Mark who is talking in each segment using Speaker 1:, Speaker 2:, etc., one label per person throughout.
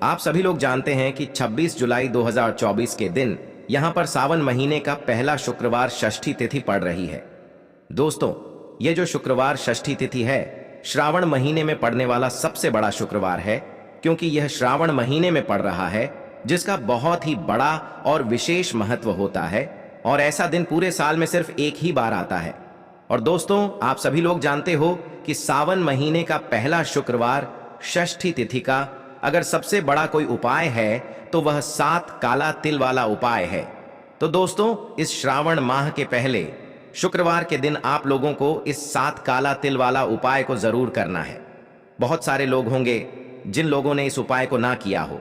Speaker 1: आप सभी लोग जानते हैं कि 26 जुलाई 2024 के दिन यहां पर सावन महीने का पहला शुक्रवार षष्ठी तिथि पड़ रही है। दोस्तों, ये जो शुक्रवार षष्ठी तिथि है, श्रावण महीने में पड़ने वाला सबसे बड़ा शुक्रवार है, क्योंकि यह श्रावण महीने में पड़ रहा है, जिसका बहुत ही बड़ा और विशेष महत्व होता है। और ऐसा दिन पूरे साल में सिर्फ एक ही बार आता है। और दोस्तों, आप सभी लोग जानते हो कि सावन महीने का पहला शुक्रवार षष्ठी तिथि का अगर सबसे बड़ा कोई उपाय है तो वह 7 काला तिल वाला उपाय है। तो दोस्तों, इस श्रावण माह के पहले शुक्रवार के दिन आप लोगों को इस 7 काला तिल वाला उपाय को जरूर करना है। बहुत सारे लोग होंगे जिन लोगों ने इस उपाय को ना किया हो,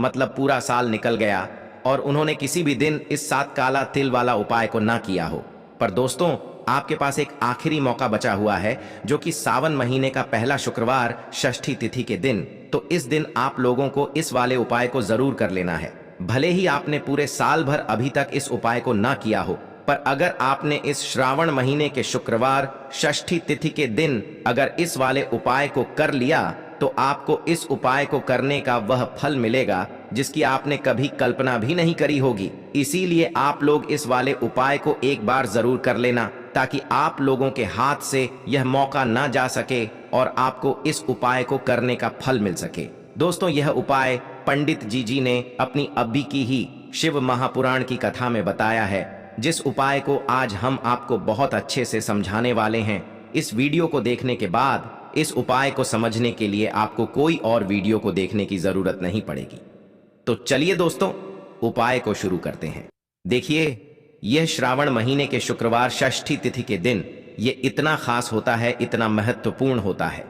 Speaker 1: मतलब पूरा साल निकल गया और उन्होंने किसी भी दिन इस 7 काला तिल वाला उपाय को ना किया हो। पर दोस्तों, आपके पास एक आखिरी मौका बचा हुआ है, जो कि सावन महीने का पहला शुक्रवार षष्ठी तिथि के दिन। तो इस दिन आप लोगों को इस वाले उपाय को जरूर कर लेना है। भले ही आपने पूरे साल भर अभी तक इस उपाय को ना किया हो, पर अगर आपने इस श्रावण महीने के शुक्रवार षष्ठी तिथि के दिन अगर इस वाले उपाय को कर लिया, तो आपको इस उपाय को करने का वह फल मिलेगा जिसकी आपने कभी कल्पना भी नहीं करी होगी। इसीलिए आप लोग इस वाले उपाय को एक बार जरूर कर लेना, ताकि आप लोगों के हाथ से यह मौका ना जा सके और आपको इस उपाय को करने का फल मिल सके। दोस्तों, यह उपाय पंडित जी ने अपनी अभी की ही शिव महापुराण की कथा में बताया है, जिस उपाय को आज हम आपको बहुत अच्छे से समझाने वाले हैं। इस वीडियो को देखने के बाद इस उपाय को समझने के लिए आपको कोई और वीडियो को देखने की जरूरत नहीं पड़ेगी। तो चलिए दोस्तों, उपाय को शुरू करते हैं। देखिए, यह श्रावण महीने के शुक्रवार षष्ठी तिथि के दिन ये इतना खास होता है, इतना महत्वपूर्ण होता है।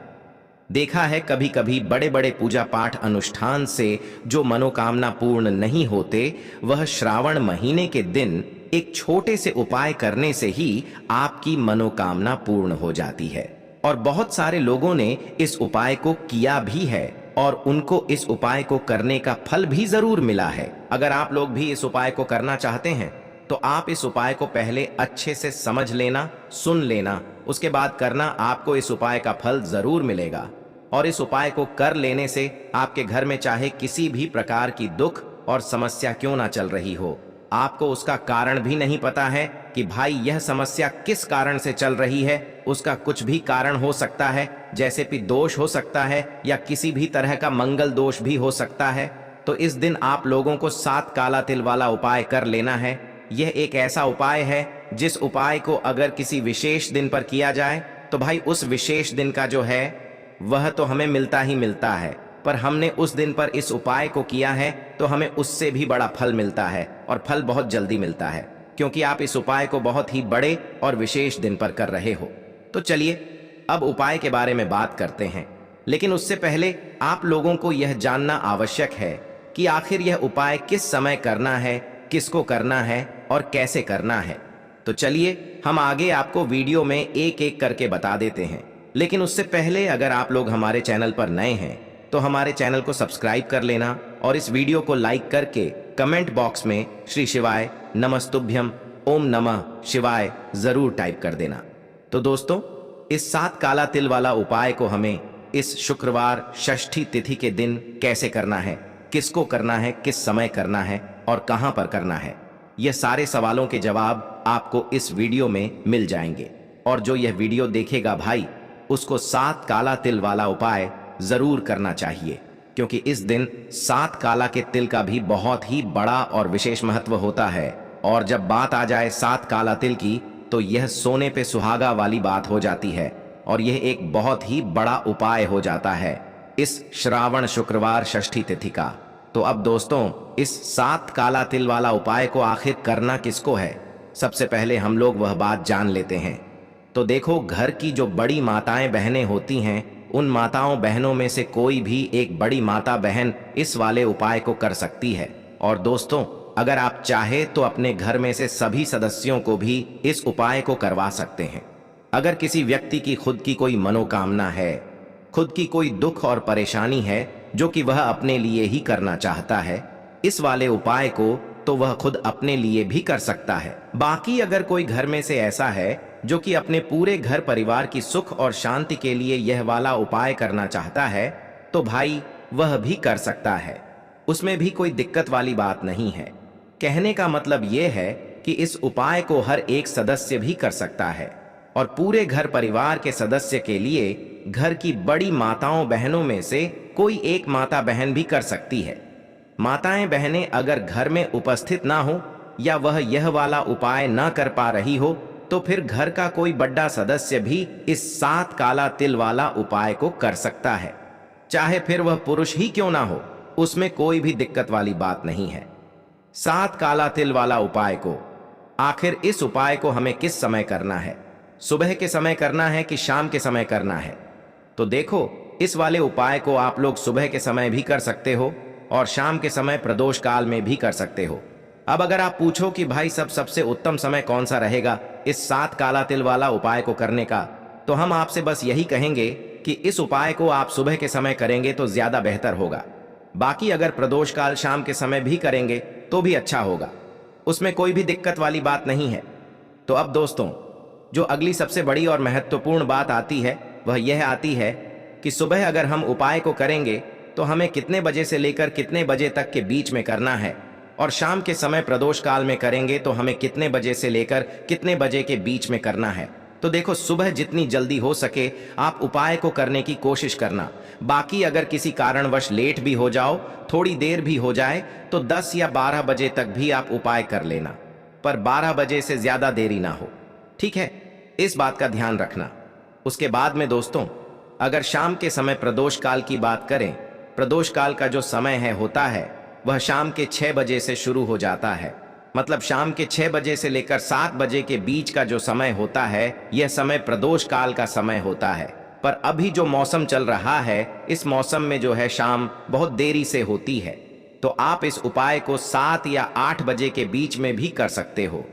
Speaker 1: देखा है कभी कभी बड़े बड़े पूजा पाठ अनुष्ठान से जो मनोकामना पूर्ण नहीं होते, वह श्रावण महीने के दिन एक छोटे से उपाय करने से ही आपकी मनोकामना पूर्ण हो जाती है। और बहुत सारे लोगों ने इस उपाय को किया भी है और उनको इस उपाय को करने का फल भी जरूर मिला है। अगर आप लोग भी इस उपाय को करना चाहते हैं तो आप इस उपाय को पहले अच्छे से समझ लेना, सुन लेना, उसके बाद करना। आपको इस उपाय का फल जरूर मिलेगा। और इस उपाय को कर लेने से आपके घर में चाहे किसी भी प्रकार की दुख और समस्या क्यों ना चल रही हो, आपको उसका कारण भी नहीं पता है कि भाई यह समस्या किस कारण से चल रही है, उसका कुछ भी कारण हो सकता है, जैसे कि दोष हो सकता है या किसी भी तरह का मंगल दोष भी हो सकता है। तो इस दिन आप लोगों को 7 काला तिल वाला उपाय कर लेना है। यह एक ऐसा उपाय है जिस उपाय को अगर किसी विशेष दिन पर किया जाए तो भाई उस विशेष दिन का जो है वह तो हमें मिलता ही मिलता है, पर हमने उस दिन पर इस उपाय को किया है तो हमें उससे भी बड़ा फल मिलता है, और फल बहुत जल्दी मिलता है, क्योंकि आप इस उपाय को बहुत ही बड़े और विशेष दिन पर कर रहे हो। तो चलिए अब उपाय के बारे में बात करते हैं। लेकिन उससे पहले आप लोगों को यह जानना आवश्यक है कि आखिर यह उपाय किस समय करना है, किसको करना है और कैसे करना है। तो चलिए हम आगे आपको वीडियो में एक एक करके बता देते हैं। लेकिन उससे पहले अगर आप लोग हमारे चैनल पर नए हैं तो हमारे चैनल को सब्सक्राइब कर लेना और इस वीडियो को लाइक करके कमेंट बॉक्स में श्री शिवाय नमस्तुभ्यम ओम नमः शिवाय जरूर टाइप कर देना। तो दोस्तों, इस 7 काला तिल वाला उपाय को हमें इस शुक्रवार षष्ठी तिथि के दिन कैसे करना है, किसको करना है, किस समय करना है और कहां पर करना है, यह सारे सवालों के जवाब आपको इस वीडियो में मिल जाएंगे। और जो यह वीडियो देखेगा भाई, उसको 7 काला तिल वाला उपाय जरूर करना चाहिए, क्योंकि इस दिन 7 काला के तिल का भी बहुत ही बड़ा और विशेष महत्व होता है। और जब बात आ जाए 7 काला तिल की, तो यह सोने पे सुहागा वाली बात हो जाती है और यह एक बहुत ही बड़ा उपाय हो जाता है इस श्रावण शुक्रवार षष्ठी तिथि का। तो अब दोस्तों, इस 7 काला तिल वाला उपाय को आखिर करना किसको है, सबसे पहले हम लोग वह बात जान लेते हैं। तो देखो, घर की जो बड़ी माताएं बहनें होती हैं, उन माताओं बहनों में से कोई भी एक बड़ी माता बहन इस वाले उपाय को कर सकती है। और दोस्तों, अगर आप चाहे तो अपने घर में से सभी सदस्यों को भी इस उपाय को करवा सकते हैं। अगर किसी व्यक्ति की खुद की कोई मनोकामना है, खुद की कोई दुख और परेशानी है जो कि वह अपने लिए ही करना चाहता है, इस वाले उपाय को तो वह खुद अपने लिए भी कर सकता है। बाकी अगर कोई घर में से ऐसा है जो कि अपने पूरे घर परिवार की सुख और शांति के लिए यह वाला उपाय करना चाहता है, तो भाई वह भी कर सकता है। उसमें भी कोई दिक्कत वाली बात नहीं है। कहने का मतलब यह है कि इस उपाय को हर एक सदस्य भी कर सकता है और पूरे घर परिवार के सदस्य के लिए घर की बड़ी माताओं बहनों में से कोई एक माता बहन भी कर सकती है। माताएं बहनें अगर घर में उपस्थित ना हो या वह यह वाला उपाय ना कर पा रही हो तो फिर घर का कोई बड़ा सदस्य भी इस 7 काला तिल वाला उपाय को कर सकता है, चाहे फिर वह पुरुष ही क्यों ना हो, उसमें कोई भी दिक्कत वाली बात नहीं है। 7 काला तिल वाला उपाय को आखिर इस उपाय को हमें किस समय करना है, सुबह के समय करना है कि शाम के समय करना है? तो देखो, इस वाले उपाय को आप लोग सुबह के समय भी कर सकते हो और शाम के समय प्रदोष काल में भी कर सकते हो। अब अगर आप पूछो कि भाई सबसे उत्तम समय कौन सा रहेगा इस 7 काला तिल वाला उपाय को करने का, तो हम आपसे बस यही कहेंगे कि इस उपाय को आप सुबह के समय करेंगे तो ज्यादा बेहतर होगा। बाकी अगर प्रदोष काल शाम के समय भी करेंगे तो भी अच्छा होगा, उसमें कोई भी दिक्कत वाली बात नहीं है। तो अब दोस्तों, जो अगली सबसे बड़ी और महत्वपूर्ण बात आती है वह यह आती है कि सुबह अगर हम उपाय को करेंगे तो हमें कितने बजे से लेकर कितने बजे तक के बीच में करना है, और शाम के समय प्रदोष काल में करेंगे तो हमें कितने बजे से लेकर कितने बजे के बीच में करना है। तो देखो, सुबह जितनी जल्दी हो सके आप उपाय को करने की कोशिश करना। बाकी अगर किसी कारणवश लेट भी हो जाओ, थोड़ी देर भी हो जाए, तो 10 या 12 बजे तक भी आप उपाय कर लेना, पर 12 बजे से ज्यादा देरी ना हो, ठीक है? इस बात का ध्यान रखना। उसके बाद में दोस्तों, अगर शाम के समय प्रदोष काल की बात करें, प्रदोष काल का जो समय है होता है वह शाम के 6 बजे से शुरू हो जाता है। मतलब शाम के 6 बजे से लेकर 7 बजे के बीच का जो समय होता है यह समय प्रदोष काल का समय होता है। पर अभी जो मौसम चल रहा है, इस मौसम में जो है शाम बहुत देरी से होती है, तो आप इस उपाय को 7 या 8 बजे के बीच में भी कर सकते हो।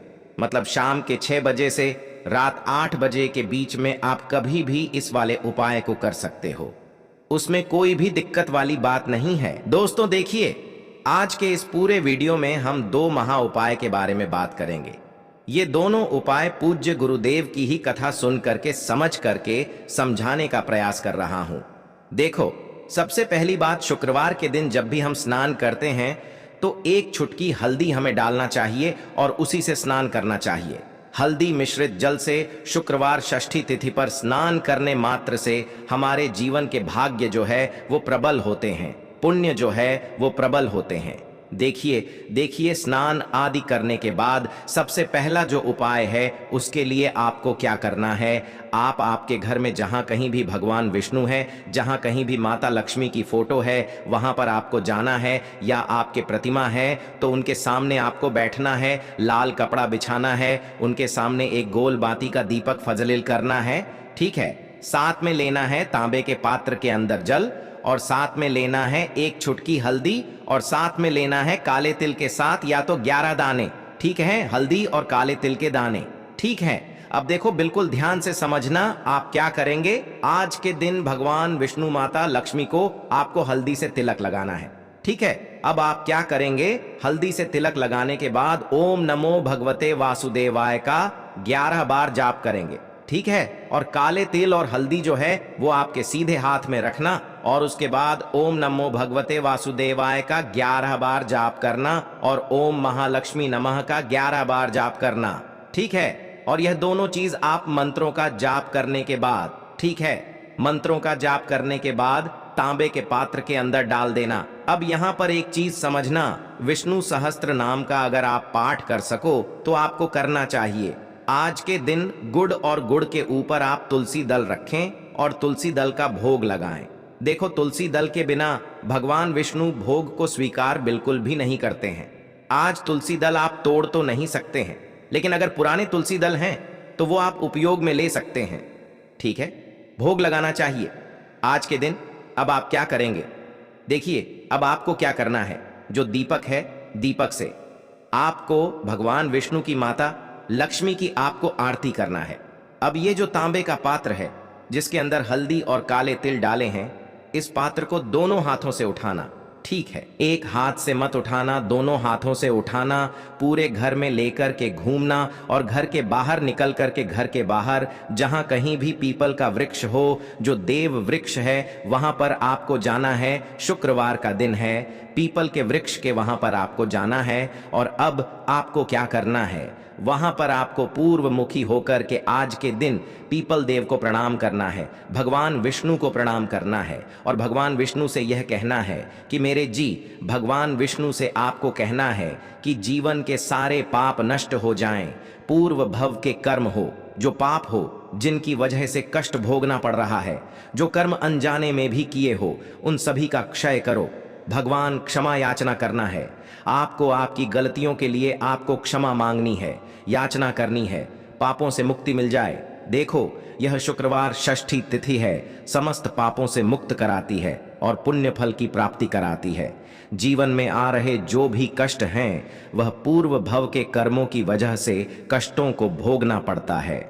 Speaker 1: मतलब शाम के 6 बजे से रात 8 बजे के बीच में आप कभी भी इस वाले उपाय को कर सकते हो, उसमें कोई भी दिक्कत वाली बात नहीं है। दोस्तों देखिए, आज के इस पूरे वीडियो में हम 2 महा उपाय के बारे में बात करेंगे। ये दोनों उपाय पूज्य गुरुदेव की ही कथा सुन करके समझ करके समझाने का प्रयास कर रहा हूं। देखो, सबसे पहली बात, शुक्रवार के दिन जब भी हम स्नान करते हैं तो 1 चुटकी हल्दी हमें डालना चाहिए और उसी से स्नान करना चाहिए। हल्दी मिश्रित जल से शुक्रवार षष्ठी तिथि पर स्नान करने मात्र से हमारे जीवन के भाग्य जो है वो प्रबल होते हैं, पुण्य जो है वो प्रबल होते हैं। देखिए, स्नान आदि करने के बाद सबसे पहला जो उपाय है उसके लिए आपको क्या करना है, आप आपके घर में जहां कहीं भी भगवान विष्णु है, जहां कहीं भी माता लक्ष्मी की फोटो है, वहां पर आपको जाना है, या आपके प्रतिमा है तो उनके सामने आपको बैठना है, लाल कपड़ा बिछाना है, उनके सामने एक गोल बाती का दीपक फजलिल करना है, ठीक है? साथ में लेना है तांबे के पात्र के अंदर जल, और साथ में लेना है 1 चुटकी हल्दी, और साथ में लेना है काले तिल के साथ या तो 11 दाने, ठीक है? हल्दी और काले तिल के दाने, ठीक है? अब देखो, बिल्कुल ध्यान से समझना, आप क्या करेंगे, आज के दिन भगवान विष्णु माता लक्ष्मी को आपको हल्दी से तिलक लगाना है, ठीक है? अब आप क्या करेंगे, हल्दी से तिलक लगाने के बाद ओम नमो भगवते वासुदेवाय का 11 बार जाप करेंगे, ठीक है? और काले तिल और हल्दी जो है वो आपके सीधे हाथ में रखना, और उसके बाद ओम नमो भगवते वासुदेवाय का 11 बार जाप करना, और ओम महालक्ष्मी नमः का 11 बार जाप करना, ठीक है? और यह दोनों चीज आप मंत्रों का जाप करने के बाद, ठीक है, मंत्रों का जाप करने के बाद तांबे के पात्र के अंदर डाल देना। अब यहाँ पर एक चीज समझना, विष्णु सहस्त्र नाम का अगर आप पाठ कर सको तो आपको करना चाहिए। आज के दिन गुड़ और गुड़ के ऊपर आप तुलसी दल रखें और तुलसी दल का भोग लगाएं। देखो, तुलसी दल के बिना भगवान विष्णु भोग को स्वीकार बिल्कुल भी नहीं करते हैं। आज तुलसी दल आप तोड़ तो नहीं सकते हैं, लेकिन अगर पुराने तुलसी दल हैं तो वो आप उपयोग में ले सकते हैं, ठीक है? भोग लगाना चाहिए आज के दिन। अब आप क्या करेंगे, देखिए, अब आपको क्या करना है, जो दीपक है, दीपक से आपको भगवान विष्णु की माता लक्ष्मी की आपको आरती करना है। अब ये जो तांबे का पात्र है जिसके अंदर हल्दी और काले तिल डाले हैं, इस पात्र को दोनों हाथों से उठाना, ठीक है, एक हाथ से मत उठाना, दोनों हाथों से उठाना, पूरे घर में लेकर के घूमना और घर के बाहर निकल करके घर के बाहर जहां कहीं भी पीपल का वृक्ष हो, जो देव वृक्ष है, वहां पर आपको जाना है। शुक्रवार का दिन है, पीपल के वृक्ष के वहां पर आपको जाना है। और अब आपको क्या करना है, वहां पर आपको पूर्वमुखी होकर के आज के दिन पीपल देव को प्रणाम करना है, भगवान विष्णु को प्रणाम करना है और भगवान विष्णु से यह कहना है कि मेरे जी, भगवान विष्णु से आपको कहना है कि जीवन के सारे पाप नष्ट हो जाएं, पूर्व भव के कर्म हो, जो पाप हो, जिनकी वजह से कष्ट भोगना पड़ रहा है, जो कर्म अनजाने में भी किए हो, उन सभी का क्षय करो। भगवान क्षमा याचना करना है आपको, आपकी गलतियों के लिए आपको क्षमा मांगनी है, याचना करनी है, पापों से मुक्ति मिल जाए। देखो, यह शुक्रवार षष्ठी तिथि है, समस्त पापों से मुक्त कराती है और पुण्य फल की प्राप्ति कराती है। जीवन में आ रहे जो भी कष्ट हैं, वह पूर्व भव के कर्मों की वजह से कष्टों को भोगना पड़ता है।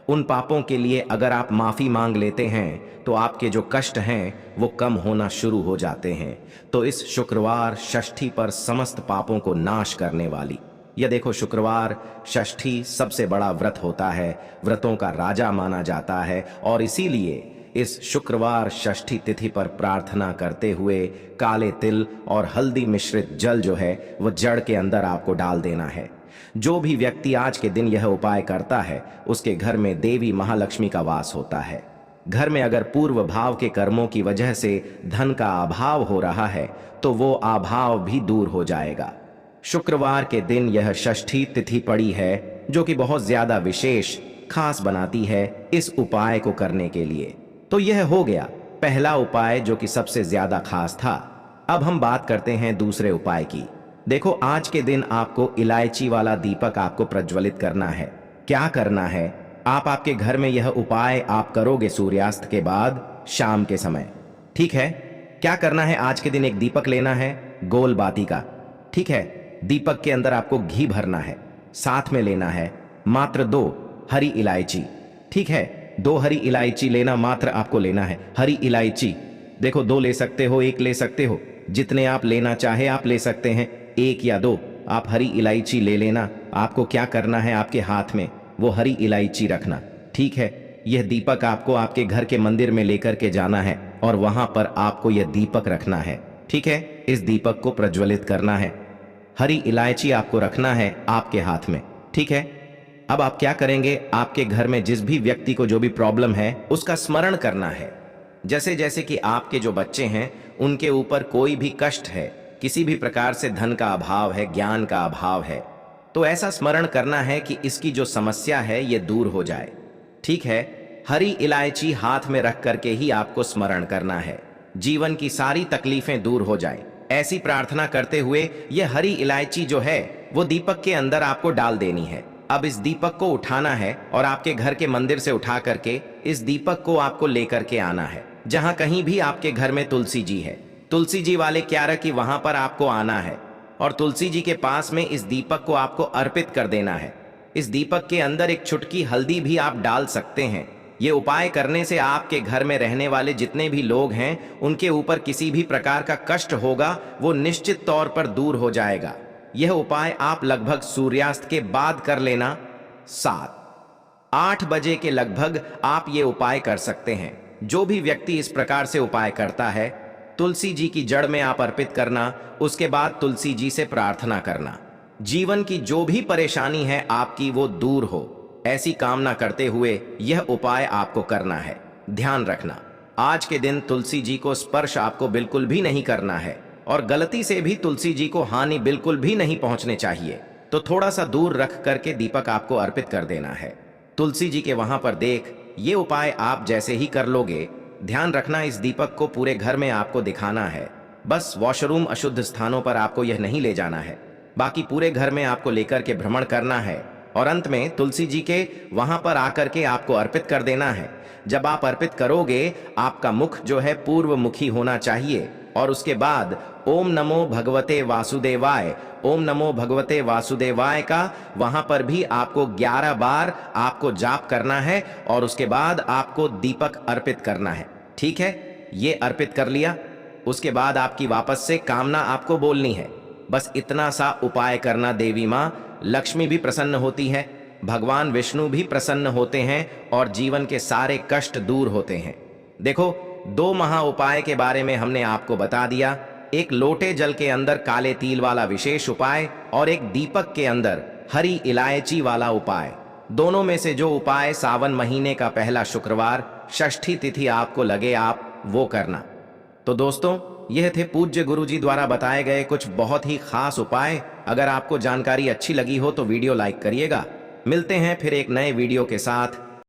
Speaker 1: उन पापों के लिए अगर आप माफी मांग लेते हैं तो आपके जो कष्ट हैं वो कम होना शुरू हो जाते हैं। तो इस शुक्रवार षष्ठी पर समस्त पापों को नाश करने वाली, यह देखो, शुक्रवार षष्ठी सबसे बड़ा व्रत होता है, व्रतों का राजा माना जाता है और इसीलिए इस शुक्रवार षष्ठी तिथि पर प्रार्थना करते हुए काले तिल और हल्दी मिश्रित जल जो है वह जड़ के अंदर आपको डाल देना है। जो भी व्यक्ति आज के दिन यह उपाय करता है, उसके घर में देवी महालक्ष्मी का वास होता है। घर में अगर पूर्व भाव के कर्मों की वजह से धन का अभाव हो रहा है तो वो अभाव भी दूर हो जाएगा। शुक्रवार के दिन यह षष्ठी तिथि पड़ी है, जो कि बहुत ज्यादा विशेष खास बनाती है इस उपाय को करने के लिए। तो यह हो गया पहला उपाय, जो कि सबसे ज्यादा खास था। अब हम बात करते हैं दूसरे उपाय की। देखो, आज के दिन आपको इलायची वाला दीपक आपको प्रज्वलित करना है। क्या करना है, आप आपके घर में यह उपाय आप करोगे सूर्यास्त के बाद शाम के समय, ठीक है। क्या करना है, आज के दिन एक दीपक लेना है गोल बाती का, ठीक है। दीपक के अंदर आपको घी भरना है, साथ में लेना है मात्र 2 हरी इलायची, ठीक है। 2 हरी इलायची लेना, मात्र आपको लेना है हरी इलायची। देखो, 2 ले सकते हो, 1 ले सकते हो, जितने आप लेना चाहे आप ले सकते हैं, 1 या 2 आप हरी इलायची ले लेना। आपको क्या करना है, आपके हाथ में वो हरी इलायची रखना, ठीक है। यह दीपक आपको आपके घर के मंदिर में लेकर के जाना है और वहां पर आपको यह दीपक रखना है, ठीक है। इस दीपक को प्रज्वलित करना है, हरी इलायची आपको रखना है आपके हाथ में, ठीक है। अब आप क्या करेंगे, आपके घर में जिस भी व्यक्ति को जो भी प्रॉब्लम है उसका स्मरण करना है। जैसे जैसे कि आपके जो बच्चे हैं उनके ऊपर कोई भी कष्ट है, किसी भी प्रकार से धन का अभाव है, ज्ञान का अभाव है, तो ऐसा स्मरण करना है कि इसकी जो समस्या है ये दूर हो जाए, ठीक है। हरी इलायची हाथ में रख करके ही आपको स्मरण करना है, जीवन की सारी तकलीफें दूर हो जाए। ऐसी प्रार्थना करते हुए यह हरी इलायची जो है वो दीपक के अंदर आपको डाल देनी है। अब इस दीपक को उठाना है और आपके घर के मंदिर से उठा करके इस दीपक को आपको लेकर के आना है। जहां कहीं भी आपके घर में तुलसी जी है, तुलसी जी वाले क्यारा की वहां पर आपको आना है और तुलसी जी के पास में इस दीपक को आपको अर्पित कर देना है। इस दीपक के अंदर एक चुटकी हल्दी भी आप डाल सकते हैं। ये उपाय करने से आपके घर में रहने वाले जितने भी लोग हैं उनके ऊपर किसी भी प्रकार का कष्ट होगा वो निश्चित तौर पर दूर हो जाएगा। यह उपाय आप लगभग सूर्यास्त के बाद कर लेना, 7-8 बजे के लगभग आप ये उपाय कर सकते हैं। जो भी व्यक्ति इस प्रकार से उपाय करता है, तुलसी जी की जड़ में आप अर्पित करना, उसके बाद तुलसी जी से प्रार्थना करना, जीवन की जो भी परेशानी है आपकी वो दूर हो, ऐसी कामना करते हुए यह उपाय आपको करना है। ध्यान रखना, आज के दिन तुलसी जी को स्पर्श आपको बिल्कुल भी नहीं करना है और गलती से भी तुलसी जी को हानि बिल्कुल भी नहीं पहुंचने चाहिए। तो थोड़ा सा दूर रख करके दीपक आपको अर्पित कर देना है तुलसी जी के वहां पर। देख, ये उपाय आप जैसे ही कर लोगे, ध्यान रखना इस दीपक को पूरे घर में आपको दिखाना है। बस वॉशरूम अशुद्ध स्थानों पर आपको यह नहीं ले जाना है, बाकी पूरे घर में आपको लेकर के भ्रमण करना है और अंत में तुलसी जी के वहां पर आकर के आपको अर्पित कर देना है। जब आप अर्पित करोगे, आपका मुख जो है पूर्व मुखी होना चाहिए और उसके बाद ओम नमो भगवते वासुदेवाय, ओम नमो भगवते वासुदेवाय का वहां पर भी आपको 11 बार आपको जाप करना है और उसके बाद आपको दीपक अर्पित करना है, ठीक है। ये अर्पित कर लिया, उसके बाद आपकी वापस से कामना आपको बोलनी है। बस इतना सा उपाय करना, देवी माँ लक्ष्मी भी प्रसन्न होती है, भगवान विष्णु भी प्रसन्न होते हैं और जीवन के सारे कष्ट दूर होते हैं। देखो, 2 महा उपाय के बारे में हमने आपको बता दिया। एक लोटे जल के अंदर काले तिल वाला विशेष उपाय और एक दीपक के अंदर हरी इलायची वाला उपाय। दोनों में से जो उपाय सावन महीने का पहला शुक्रवार षष्ठी तिथि आपको लगे, आप वो करना। तो दोस्तों, यह थे पूज्य गुरुजी द्वारा बताए गए कुछ बहुत ही खास उपाय। अगर आपको जानकारी अच्छी लगी हो तो वीडियो लाइक करिएगा। मिलते हैं फिर एक नए वीडियो के साथ।